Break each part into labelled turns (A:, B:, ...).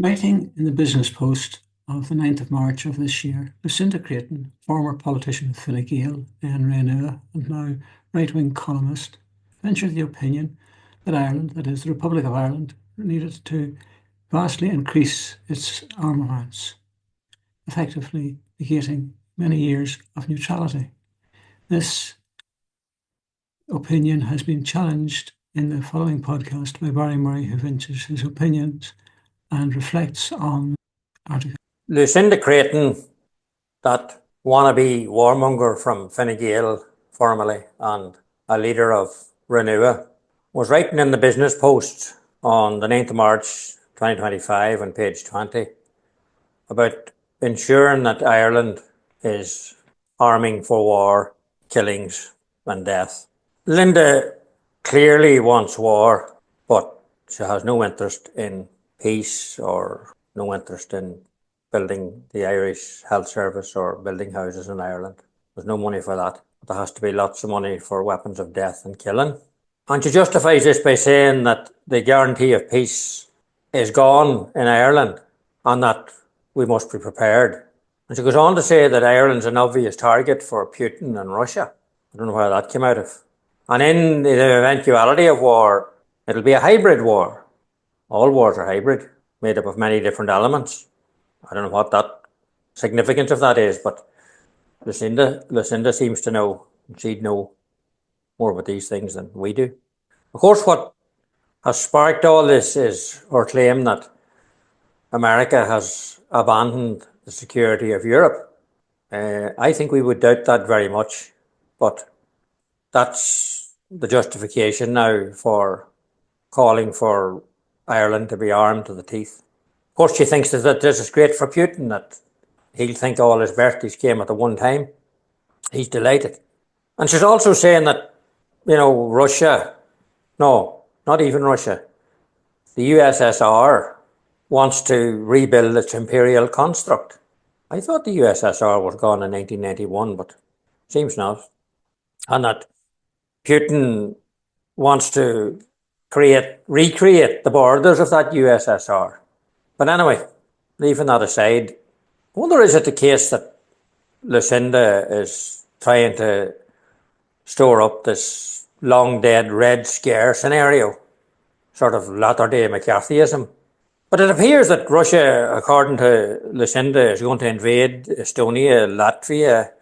A: Writing in the Business Post of the 9th of March of this year, Lucinda Creighton, former politician with Fine Gael and Renua, and now right-wing columnist, ventured the opinion that Ireland, that is, the Republic of Ireland, needed to vastly increase its armaments, effectively negating many years of neutrality. This opinion has been challenged in the following podcast by Barry Murray, who ventures his opinions and reflects on the article.
B: Lucinda Creighton, that wannabe warmonger from Fine Gael formerly and a leader of Renua, was writing in the Business Post on the 9th of March 2025 on page 20 about ensuring that Ireland is arming for war, killings and death. Linda clearly wants war, but she has no interest in peace or no interest in building the Irish Health Service or building houses in Ireland. There's no money for that. There has to be lots of money for weapons of death and killing. And she justifies this by saying that the guarantee of peace is gone in Ireland and that we must be prepared. And she goes on to say that Ireland's an obvious target for Putin and Russia. I don't know where that came out of. And in the eventuality of war, it'll be a hybrid war. All wars are hybrid, made up of many different elements. I don't know what that significance of that is, but Lucinda seems to know. She'd know more about these things than we do. Of course, what has sparked all this is her claim that America has abandoned the security of Europe. I think we would doubt that very much, but that's the justification now for calling for Ireland to be armed to the teeth. Of course, she thinks that this is great for Putin, that he'll think all his birthdays came at the one time. He's delighted. And she's also saying that, Russia, no, not even Russia, the USSR wants to rebuild its imperial construct. I thought the USSR was gone in 1991, but seems not. And that Putin wants to recreate the borders of that USSR. But anyway, leaving that aside, I wonder, is it the case that Lucinda is trying to store up this long dead Red Scare scenario, sort of latter-day McCarthyism? But it appears that Russia, according to Lucinda, is going to invade Estonia, Latvia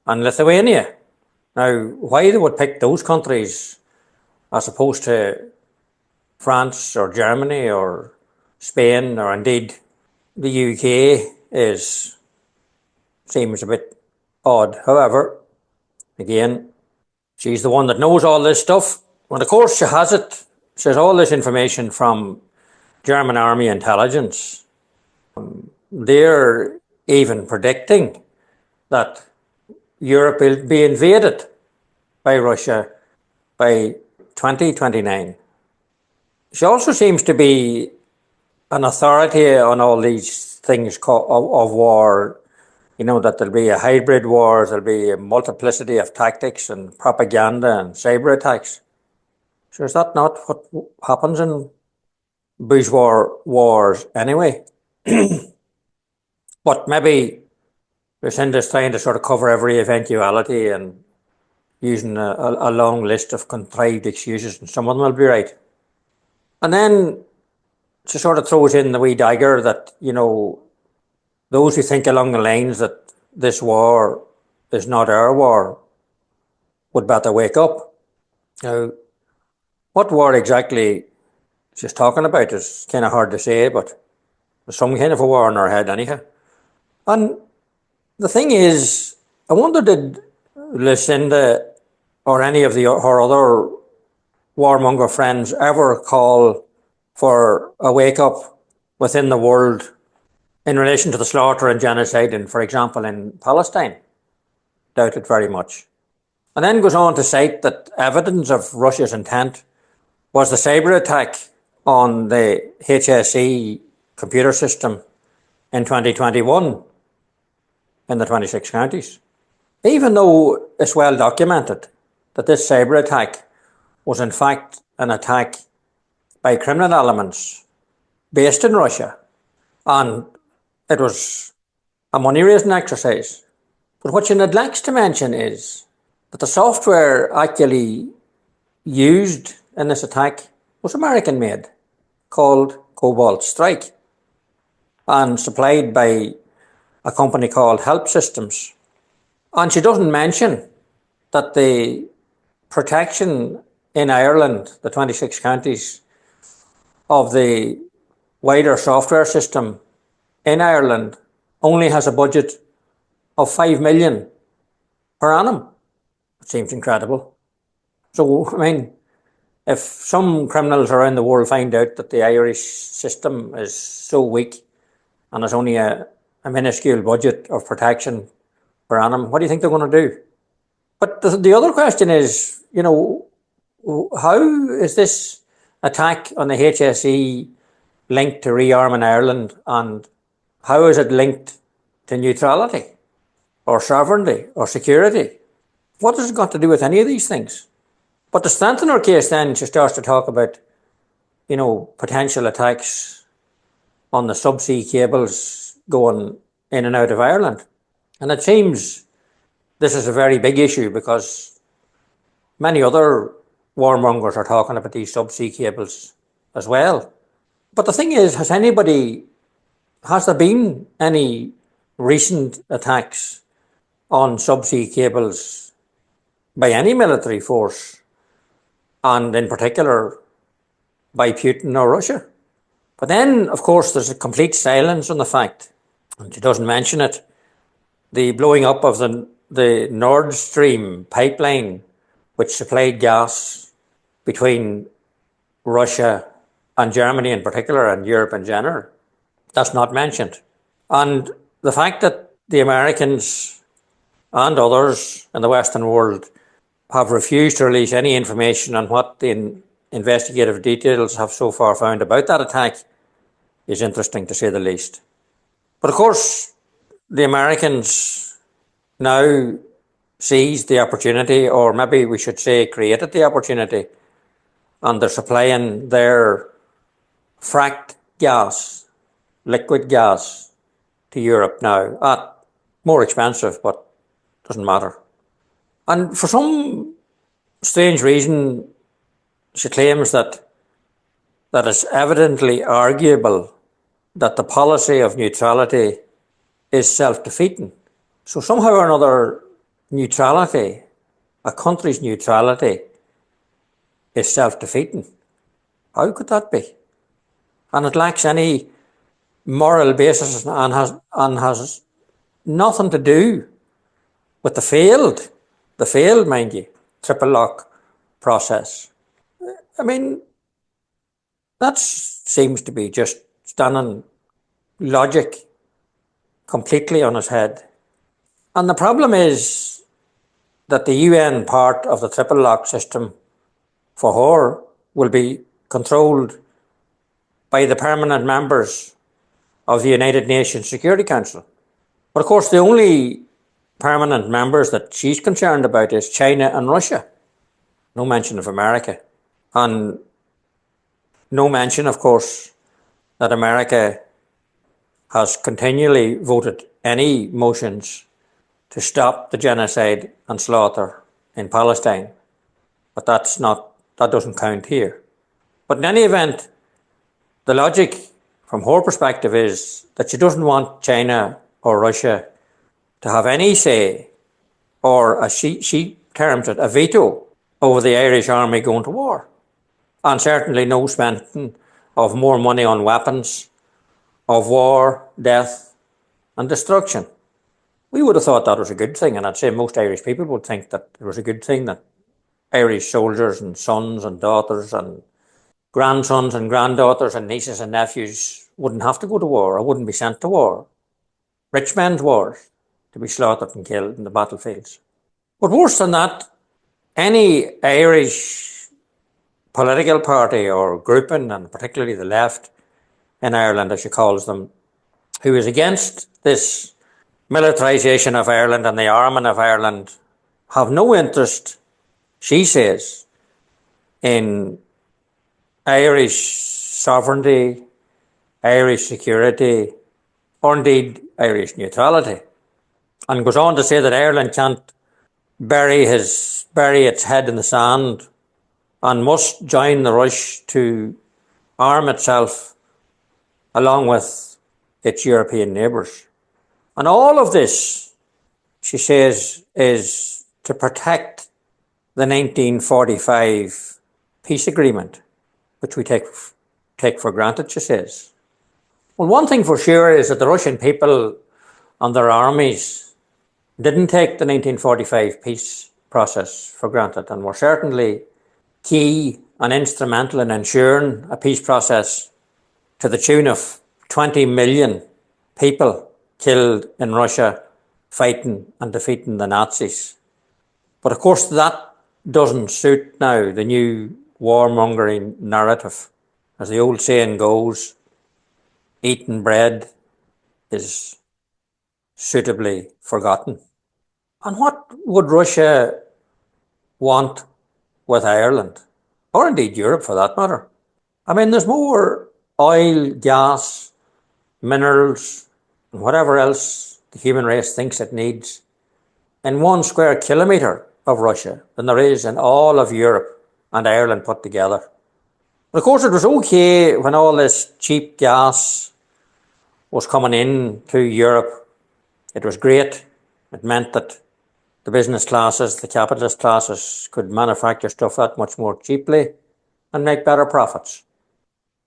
B: and Lithuania. Now, why they would pick those countries as opposed to France or Germany or Spain or indeed the UK seems a bit odd. However, again, she's the one that knows all this stuff. And of course she has it. She has all this information from German army intelligence. They're even predicting that Europe will be invaded by Russia by 2029. She also seems to be an authority on all these things of war, that there'll be a hybrid war, there'll be a multiplicity of tactics and propaganda and cyber attacks. So is that not what happens in bourgeois wars anyway? But maybe Lucinda's trying to sort of cover every eventuality and using a long list of contrived excuses, and some of them will be right. And then she sort of throws in the wee dagger that, those who think along the lines that this war is not our war would better wake up. Now, what war exactly she's talking about is kind of hard to say, but there's some kind of a war in her head anyhow. And the thing is, I wonder, did Lucinda or any of her other warmonger friends ever call for a wake-up within the world in relation to the slaughter and genocide, in, for example, in Palestine? Doubt it very much. And then goes on to cite that evidence of Russia's intent was the cyber attack on the HSE computer system in 2021 in the 26 counties. Even though it's well documented that this cyber attack was in fact an attack by criminal elements based in Russia, and it was a money-raising exercise. But what she neglects to mention is that the software actually used in this attack was American-made, called Cobalt Strike, and supplied by a company called Help Systems. And she doesn't mention that the protection in Ireland, the 26 counties, of the wider software system in Ireland only has a budget of 5 million per annum. It seems incredible. So, I mean, if some criminals around the world find out that the Irish system is so weak and there's only a minuscule budget of protection per annum, what do you think they're going to do? But the other question is, you know, how is this attack on the HSE linked to rearming Ireland, and how is it linked to neutrality or sovereignty or security? What has it got to do with any of these things? But to strengthen her case, then she starts to talk about, you know, potential attacks on the subsea cables going in and out of Ireland. And it seems this is a very big issue because many other warmongers are talking about these subsea cables as well. But the thing is, has there been any recent attacks on subsea cables by any military force, and in particular by Putin or Russia? But then, of course, there's a complete silence on the fact, and she doesn't mention it, the blowing up of the Nord Stream pipeline, which supplied gas between Russia and Germany in particular, and Europe in general. That's not mentioned. And the fact that the Americans and others in the Western world have refused to release any information on what the investigative details have so far found about that attack is interesting, to say the least. But of course, the Americans now seized the opportunity, or maybe we should say created the opportunity, and they're supplying their fracked gas, liquid gas, to Europe now at more expensive, but doesn't matter. And for some strange reason, she claims that it's evidently arguable that the policy of neutrality is self-defeating. So somehow or another, neutrality, a country's neutrality, is self-defeating. How could that be? And it lacks any moral basis and has nothing to do with the failed, mind you, triple lock process. I mean, that seems to be just standing logic completely on its head. And the problem is that the UN part of the triple lock system for her will be controlled by the permanent members of the United Nations Security Council. But of course, the only permanent members that she's concerned about is China and Russia. No mention of America. And no mention, of course, that America has continually voted any motions to stop the genocide and slaughter in Palestine. But that doesn't count here. But in any event, the logic from her perspective is that she doesn't want China or Russia to have any say, or as she terms it, a veto over the Irish army going to war. And certainly no spending of more money on weapons, of war, death and destruction. We would have thought that was a good thing, and I'd say most Irish people would think that it was a good thing that Irish soldiers and sons and daughters and grandsons and granddaughters and nieces and nephews wouldn't have to go to war or wouldn't be sent to war. Rich men's wars, to be slaughtered and killed in the battlefields. But worse than that, any Irish political party or grouping, and particularly the left in Ireland, as she calls them, who is against this militarisation of Ireland and the arming of Ireland, have no interest she says, in Irish sovereignty, Irish security, or indeed Irish neutrality, and goes on to say that Ireland can't bury its head in the sand and must join the rush to arm itself along with its European neighbours. And all of this, she says, is to protect the 1945 peace agreement, which we take for granted, she says. Well, one thing for sure is that the Russian people and their armies didn't take the 1945 peace process for granted, and were certainly key and instrumental in ensuring a peace process to the tune of 20 million people killed in Russia fighting and defeating the Nazis. But of course, that doesn't suit now the new warmongering narrative. As the old saying goes, eaten bread is suitably forgotten. And what would Russia want with Ireland, or indeed Europe for that matter? I mean, there's more oil, gas, minerals, and whatever else the human race thinks it needs in 1 square kilometre of Russia than there is in all of Europe and Ireland put together. But of course, it was okay when all this cheap gas was coming in to Europe. It was great. It meant that the business classes, the capitalist classes, could manufacture stuff that much more cheaply and make better profits.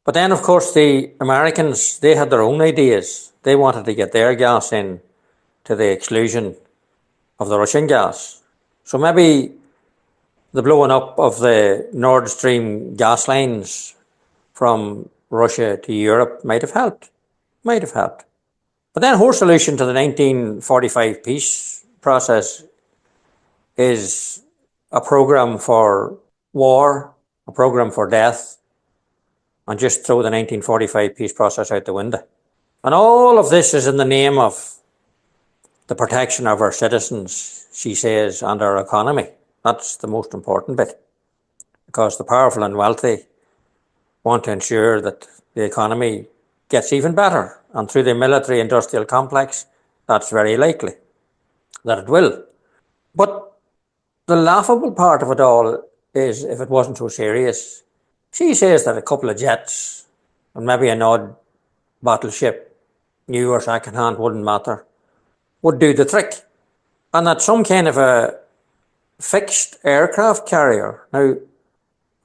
B: But then, of course, the Americans, they had their own ideas. They wanted to get their gas in to the exclusion of the Russian gas. So maybe the blowing up of the Nord Stream gas lines from Russia to Europe might have helped. But then her solution to the 1945 peace process is a program for war, a program for death, and just throw the 1945 peace process out the window. And all of this is in the name of the protection of our citizens, she says, and our economy. That's the most important bit, because the powerful and wealthy want to ensure that the economy gets even better. And through the military-industrial complex, that's very likely that it will. But the laughable part of it all is, if it wasn't so serious, she says that a couple of jets and maybe an odd battleship, new or second-hand, wouldn't matter, would do the trick. And that some kind of a fixed aircraft carrier. Now,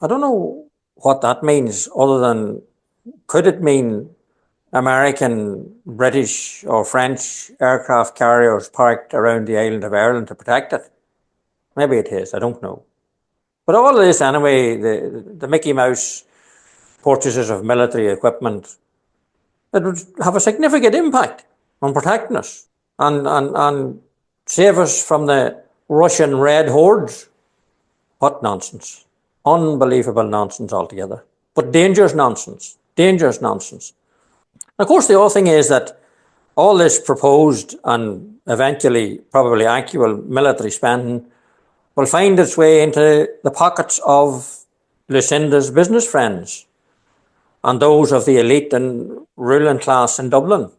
B: I don't know what that means, other than, could it mean American, British or French aircraft carriers parked around the island of Ireland to protect it? Maybe it is, I don't know. But all of this anyway, the Mickey Mouse purchases of military equipment, it would have a significant impact on protecting us and save us from the Russian red hordes. What nonsense. Unbelievable nonsense altogether. But dangerous nonsense. Of course, the other thing is that all this proposed and eventually probably actual military spending will find its way into the pockets of Lucinda's business friends and those of the elite and ruling class in Dublin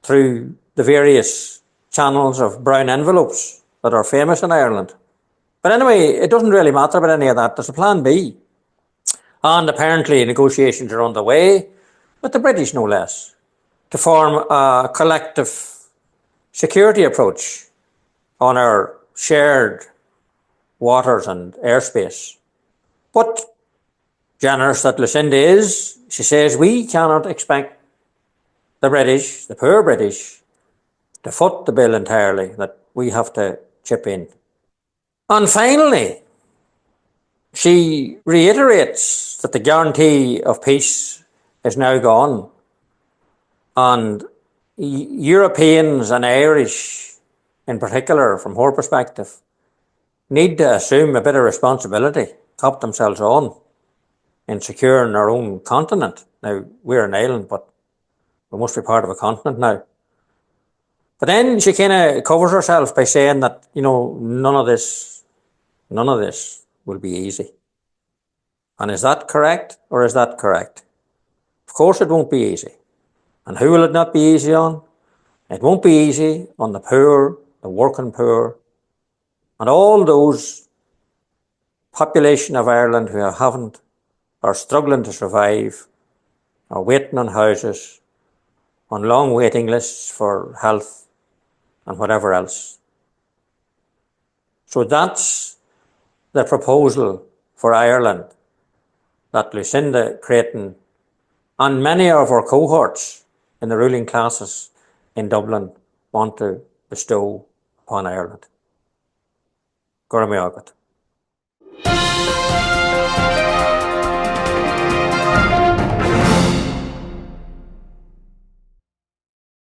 B: through the various channels of brown envelopes that are famous in Ireland. But anyway, it doesn't really matter about any of that. There's a plan B. And apparently negotiations are underway, with the British no less, to form a collective security approach on our shared waters and airspace. But generous that Lucinda is, she says we cannot expect the British, the poor British, to foot the bill entirely, that we have to chip in. And finally, she reiterates that the guarantee of peace is now gone, and Europeans and Irish in particular, from her perspective, need to assume a bit of responsibility, top themselves on in securing our own continent. Now, we're an island, but we must be part of a continent now. But then she kind of covers herself by saying that, none of this will be easy. And is that correct, or is that correct? Of course it won't be easy. And who will it not be easy on? It won't be easy on the poor, the working poor, and all those population of Ireland who haven't, are struggling to survive, are waiting on houses, on long waiting lists for health and whatever else. So that's the proposal for Ireland that Lucinda Creighton and many of our cohorts in the ruling classes in Dublin want to bestow upon Ireland. Gurmayagat.